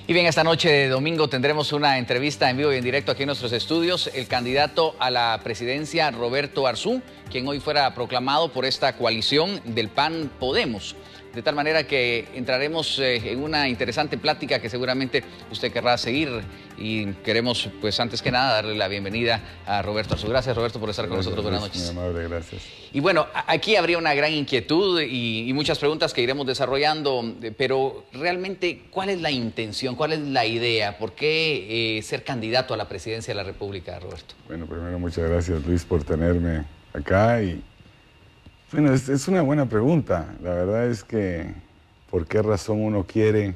Y bien, esta noche de domingo tendremos una entrevista en vivo y en directo aquí en nuestros estudios. El candidato a la presidencia, Roberto Arzú, quien hoy fuera proclamado por esta coalición del PAN Podemos. De tal manera que entraremos en una interesante plática que seguramente usted querrá seguir. Y queremos, pues antes que nada, darle la bienvenida a Roberto Arzú. Gracias, Roberto, por estar con nosotros. Buenas noches. Muy amable, gracias. Y bueno, aquí habría una gran inquietud y muchas preguntas que iremos desarrollando, pero realmente, ¿cuál es la intención? ¿Cuál es la idea? ¿Por qué ser candidato a la presidencia de la República, Roberto? Bueno, primero muchas gracias, Luis, por tenerme acá. Y bueno, es una buena pregunta. La verdad es que, ¿por qué razón uno quiere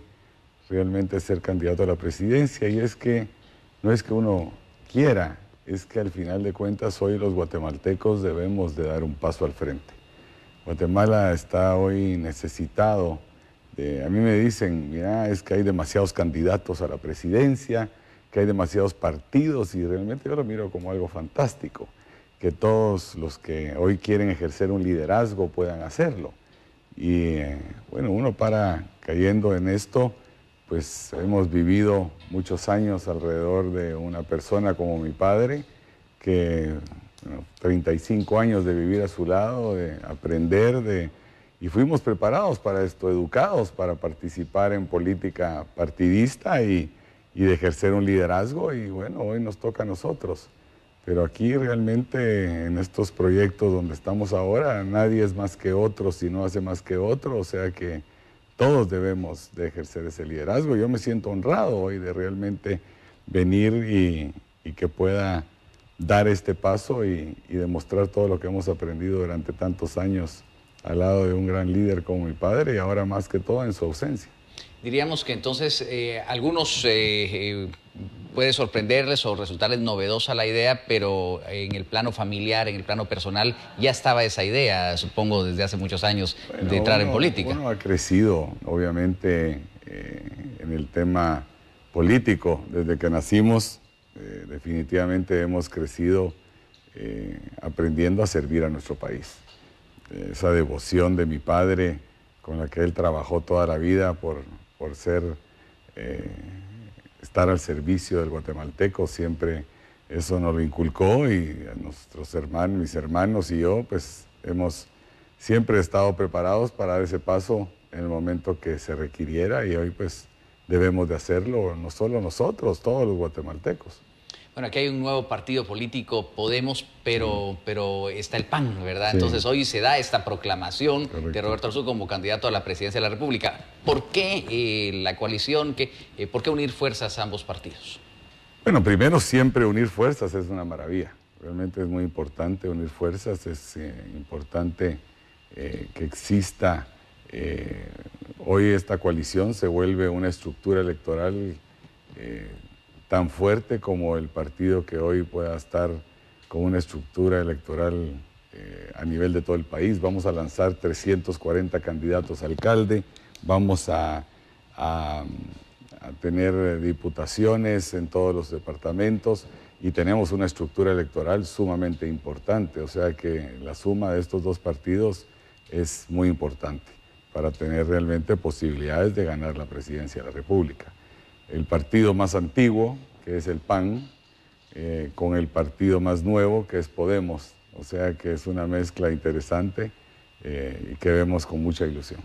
realmente ser candidato a la presidencia? Y es que no es que uno quiera, es que al final de cuentas hoy los guatemaltecos debemos de dar un paso al frente. Guatemala está hoy necesitado de, a mí me dicen, mira, es que hay demasiados candidatos a la presidencia, que hay demasiados partidos, y realmente yo lo miro como algo fantástico, que todos los que hoy quieren ejercer un liderazgo puedan hacerlo. Y bueno, uno para cayendo en esto, pues hemos vivido muchos años alrededor de una persona como mi padre, que 35 años de vivir a su lado, de aprender, y fuimos preparados para esto, educados para participar en política partidista y de ejercer un liderazgo, y bueno, hoy nos toca a nosotros. Pero aquí realmente en estos proyectos donde estamos ahora, nadie es más que otro si no hace más que otro, o sea que todos debemos de ejercer ese liderazgo. Yo me siento honrado hoy de realmente venir y que pueda dar este paso y demostrar todo lo que hemos aprendido durante tantos años al lado de un gran líder como mi padre, y ahora más que todo en su ausencia. Diríamos que entonces algunos puede sorprenderles o resultarles novedosa la idea, pero en el plano familiar, en el plano personal, ya estaba esa idea, supongo, desde hace muchos años, bueno, de entrar en política. Uno ha crecido, obviamente, en el tema político. Desde que nacimos, definitivamente hemos crecido aprendiendo a servir a nuestro país. Esa devoción de mi padre, con la que él trabajó toda la vida por estar al servicio del guatemalteco, siempre eso nos lo inculcó, y a nuestros hermanos, mis hermanos y yo, pues hemos siempre estado preparados para dar ese paso en el momento que se requiriera, y hoy pues debemos de hacerlo, no solo nosotros, todos los guatemaltecos. Bueno, aquí hay un nuevo partido político, Podemos, pero está el PAN, ¿verdad? Sí. Entonces hoy se da esta proclamación Correcto. de Roberto Arzú como candidato a la presidencia de la República. ¿Por qué la coalición? ¿Por qué unir fuerzas a ambos partidos? Bueno, primero, siempre unir fuerzas es una maravilla. Realmente es muy importante unir fuerzas, es importante que exista. Hoy esta coalición se vuelve una estructura electoral tan fuerte como el partido que hoy pueda estar con una estructura electoral a nivel de todo el país. Vamos a lanzar 340 candidatos a alcalde, vamos a tener diputaciones en todos los departamentos, y tenemos una estructura electoral sumamente importante, o sea que la suma de estos dos partidos es muy importante para tener realmente posibilidades de ganar la presidencia de la República. El partido más antiguo, que es el PAN, con el partido más nuevo, que es Podemos. O sea que es una mezcla interesante y que vemos con mucha ilusión.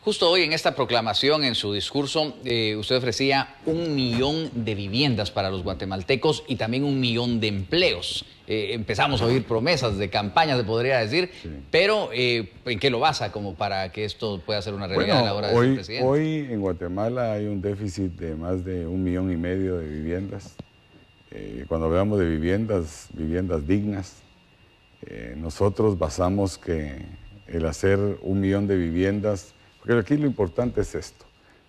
Justo hoy en esta proclamación, en su discurso, usted ofrecía 1 millón de viviendas para los guatemaltecos y también 1 millón de empleos. Empezamos a oír promesas de campaña, se podría decir, sí. Pero ¿en qué lo basa como para que esto pueda ser una realidad a la hora de ser presidente? Hoy en Guatemala hay un déficit de más de 1,5 millones de viviendas. Cuando hablamos de viviendas dignas, nosotros basamos que el hacer 1 millón de viviendas, porque aquí lo importante es esto.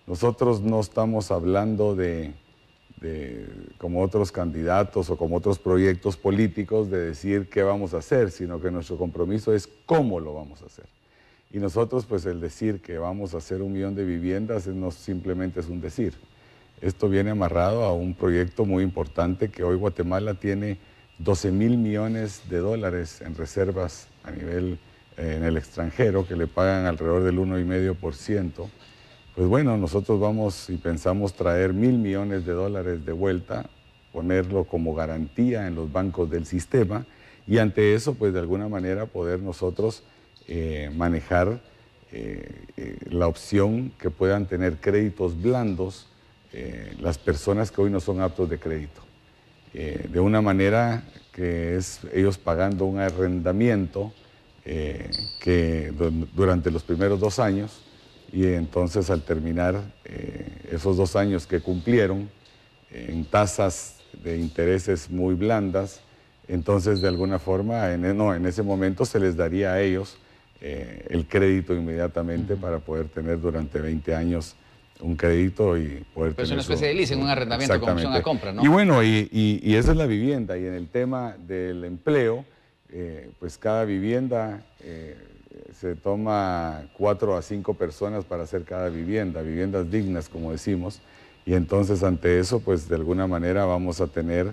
Nosotros no estamos hablando de como otros candidatos o como otros proyectos políticos de decir qué vamos a hacer, sino que nuestro compromiso es cómo lo vamos a hacer. Y nosotros, pues el decir que vamos a hacer 1 millón de viviendas no simplemente es un decir. Esto viene amarrado a un proyecto muy importante que hoy Guatemala tiene 12,000 millones de dólares en reservas a nivel en el extranjero, que le pagan alrededor del 1,5%. pues bueno, nosotros vamos y pensamos traer $1.000 millones de vuelta, ponerlo como garantía en los bancos del sistema y ante eso, pues de alguna manera poder nosotros manejar la opción que puedan tener créditos blandos las personas que hoy no son aptos de crédito. De una manera que es ellos pagando un arrendamiento durante los primeros 2 años y entonces al terminar esos 2 años que cumplieron en tasas de intereses muy blandas, entonces de alguna forma en ese momento se les daría a ellos el crédito inmediatamente para poder tener durante 20 años un crédito y poder Pero tener es una especie de leasing, un arrendamiento con opción a compra, ¿no? Y bueno, y esa es la vivienda. Y en el tema del empleo, pues cada vivienda se toma 4 a 5 personas para hacer cada vivienda, viviendas dignas, como decimos. Y entonces ante eso, pues de alguna manera vamos a tener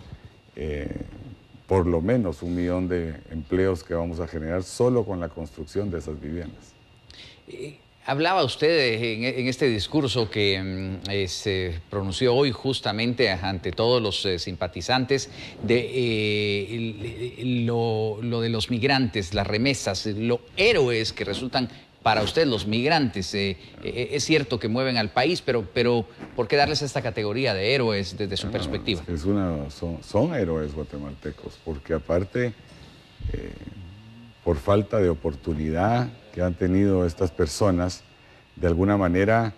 por lo menos 1 millón de empleos que vamos a generar solo con la construcción de esas viviendas. Hablaba usted en este discurso que se pronunció hoy justamente ante todos los simpatizantes de lo de los migrantes, las remesas, los héroes que resultan para usted los migrantes. Es cierto que mueven al país, pero ¿por qué darles esta categoría de héroes desde su perspectiva? Son héroes guatemaltecos, porque aparte, por falta de oportunidad que han tenido estas personas, de alguna manera,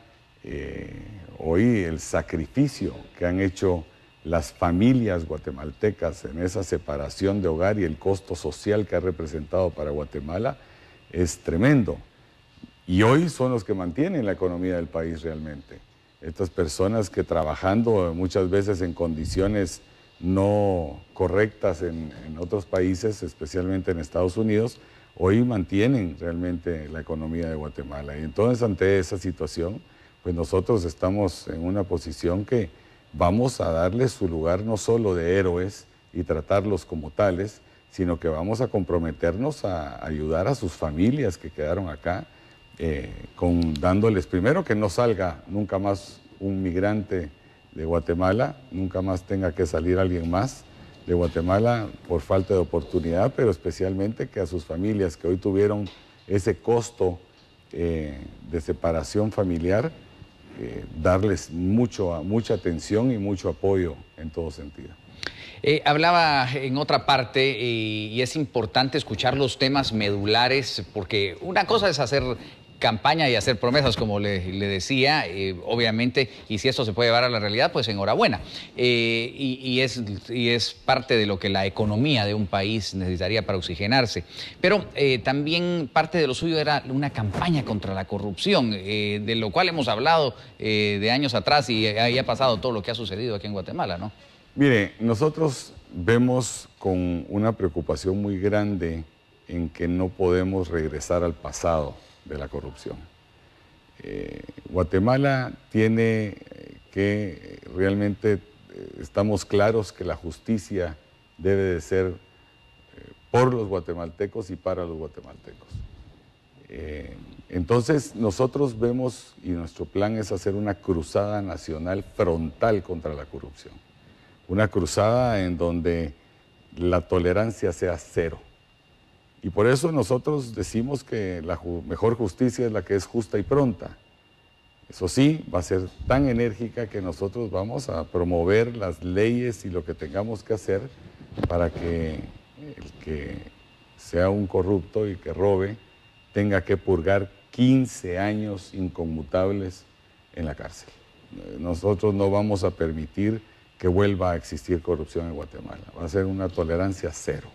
hoy el sacrificio que han hecho las familias guatemaltecas en esa separación de hogar y el costo social que ha representado para Guatemala es tremendo. Y hoy son los que mantienen la economía del país realmente. Estas personas que trabajando muchas veces en condiciones no correctas en otros países, especialmente en Estados Unidos, hoy mantienen realmente la economía de Guatemala. Y entonces ante esa situación, pues nosotros estamos en una posición que vamos a darles su lugar no solo de héroes y tratarlos como tales, sino que vamos a comprometernos a ayudar a sus familias que quedaron acá, dándoles primero que no salga nunca más un migrante de Guatemala, nunca más tenga que salir alguien más de Guatemala por falta de oportunidad, pero especialmente que a sus familias que hoy tuvieron ese costo de separación familiar, darles mucha atención y mucho apoyo en todo sentido. Hablaba en otra parte y es importante escuchar los temas medulares porque una cosa es hacer campaña y hacer promesas, como le decía, obviamente, y si esto se puede llevar a la realidad, pues enhorabuena. Y es parte de lo que la economía de un país necesitaría para oxigenarse. Pero también parte de lo suyo era una campaña contra la corrupción, de lo cual hemos hablado de años atrás y ahí ha pasado todo lo que ha sucedido aquí en Guatemala, ¿no? Mire, nosotros vemos con una preocupación muy grande en que no podemos regresar al pasado de la corrupción. Guatemala tiene que realmente estamos claros que la justicia debe de ser por los guatemaltecos y para los guatemaltecos. Entonces nosotros vemos y nuestro plan es hacer una cruzada nacional frontal contra la corrupción. Una cruzada en donde la tolerancia sea cero. Y por eso nosotros decimos que la mejor justicia es la que es justa y pronta. Eso sí, va a ser tan enérgica que nosotros vamos a promover las leyes y lo que tengamos que hacer para que el que sea un corrupto y que robe tenga que purgar 15 años inconmutables en la cárcel. Nosotros no vamos a permitir que vuelva a existir corrupción en Guatemala. Va a ser una tolerancia cero.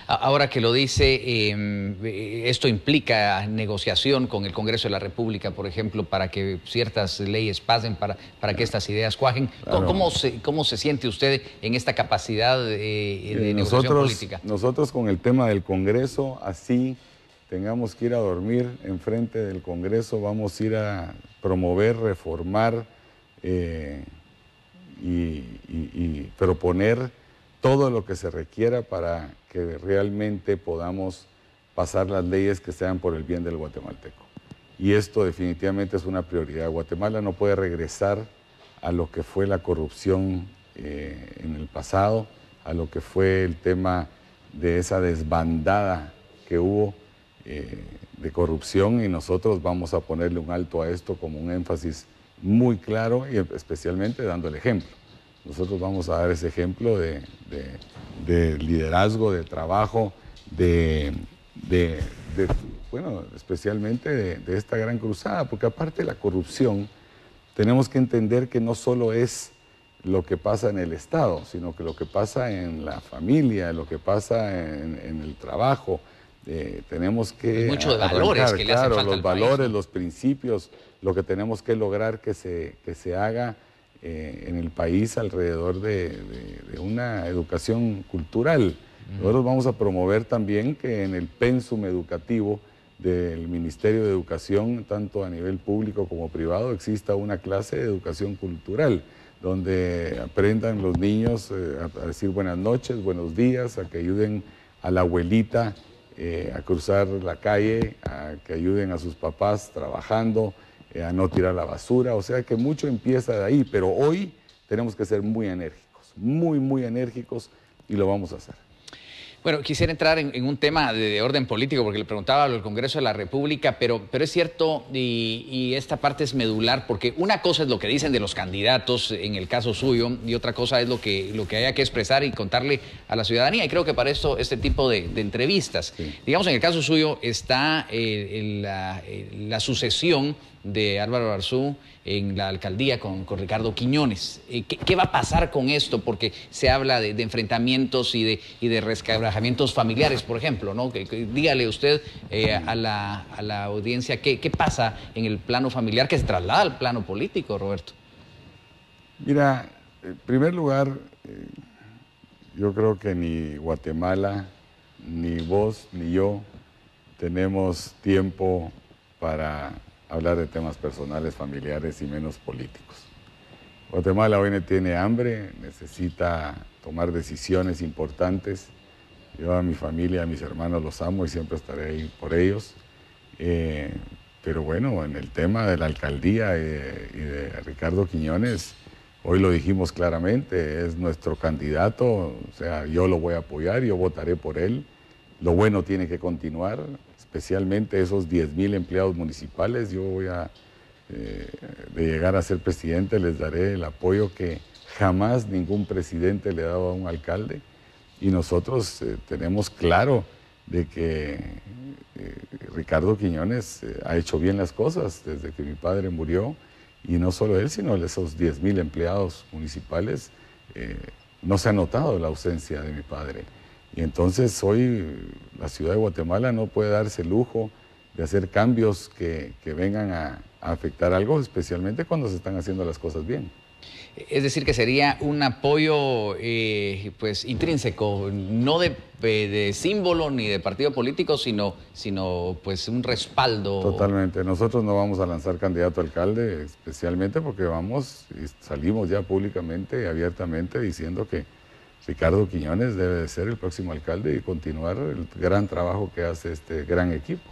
Ahora que lo dice, esto implica negociación con el Congreso de la República, por ejemplo, para que ciertas leyes pasen, para que estas ideas cuajen. Claro. ¿Cómo se siente usted en esta capacidad de negociación política? Nosotros con el tema del Congreso, así tengamos que ir a dormir enfrente del Congreso, vamos a ir a promover, reformar y proponer todo lo que se requiera para que realmente podamos pasar las leyes que sean por el bien del guatemalteco. y esto definitivamente es una prioridad. Guatemala no puede regresar a lo que fue la corrupción en el pasado, a lo que fue el tema de esa desbandada que hubo de corrupción, y nosotros vamos a ponerle un alto a esto como un énfasis muy claro y especialmente dando el ejemplo. Nosotros vamos a dar ese ejemplo de liderazgo, de trabajo, bueno, especialmente de esta gran cruzada, porque aparte de la corrupción, tenemos que entender que no solo es lo que pasa en el Estado, sino que lo que pasa en la familia, lo que pasa en el trabajo. Tenemos que mucho de valores que le hacen falta los al valores, país, ¿no? los principios, lo que tenemos que lograr que se haga en el país alrededor de una educación cultural. Nosotros vamos a promover también que en el pénsum educativo del Ministerio de Educación, tanto a nivel público como privado, exista una clase de educación cultural, donde aprendan los niños a decir buenas noches, buenos días, a que ayuden a la abuelita a cruzar la calle, a que ayuden a sus papás trabajando, a no tirar la basura. O sea que mucho empieza de ahí, pero hoy tenemos que ser muy enérgicos, muy enérgicos, y lo vamos a hacer. Bueno, quisiera entrar en un tema de orden político, porque le preguntaba al Congreso de la República, pero es cierto, y esta parte es medular, porque una cosa es lo que dicen de los candidatos en el caso suyo, y otra cosa es lo que haya que expresar y contarle a la ciudadanía, y creo que para esto este tipo de entrevistas. Sí. Digamos, en el caso suyo está la sucesión de Álvaro Arzú en la alcaldía con Ricardo Quiñones. ¿Qué va a pasar con esto? Porque se habla de enfrentamientos y de resquebrajamientos familiares, por ejemplo, ¿no? Dígale usted a la audiencia qué pasa en el plano familiar que se traslada al plano político, Roberto. Mira, en primer lugar, yo creo que ni Guatemala, ni vos, ni yo tenemos tiempo para hablar de temas personales, familiares y menos políticos. Guatemala hoy tiene hambre, necesita tomar decisiones importantes. Yo a mi familia, a mis hermanos los amo y siempre estaré ahí por ellos. Pero bueno, en el tema de la alcaldía y de Ricardo Quiñones, hoy lo dijimos claramente, es nuestro candidato, o sea, yo lo voy a apoyar, yo votaré por él. Lo bueno tiene que continuar, especialmente esos 10,000 empleados municipales. Yo voy de llegar a ser presidente, les daré el apoyo que jamás ningún presidente le ha dado a un alcalde. Y nosotros tenemos claro de que Ricardo Quiñones ha hecho bien las cosas desde que mi padre murió. Y no solo él, sino esos 10,000 empleados municipales. No se ha notado la ausencia de mi padre. Y entonces hoy la ciudad de Guatemala no puede darse el lujo de hacer cambios que vengan a afectar algo, especialmente cuando se están haciendo las cosas bien. Es decir, que sería un apoyo pues intrínseco, no de símbolo ni de partido político, sino pues un respaldo. Totalmente. Nosotros no vamos a lanzar candidato a alcalde, especialmente porque salimos ya públicamente y abiertamente diciendo que Ricardo Quiñones debe de ser el próximo alcalde y continuar el gran trabajo que hace este gran equipo.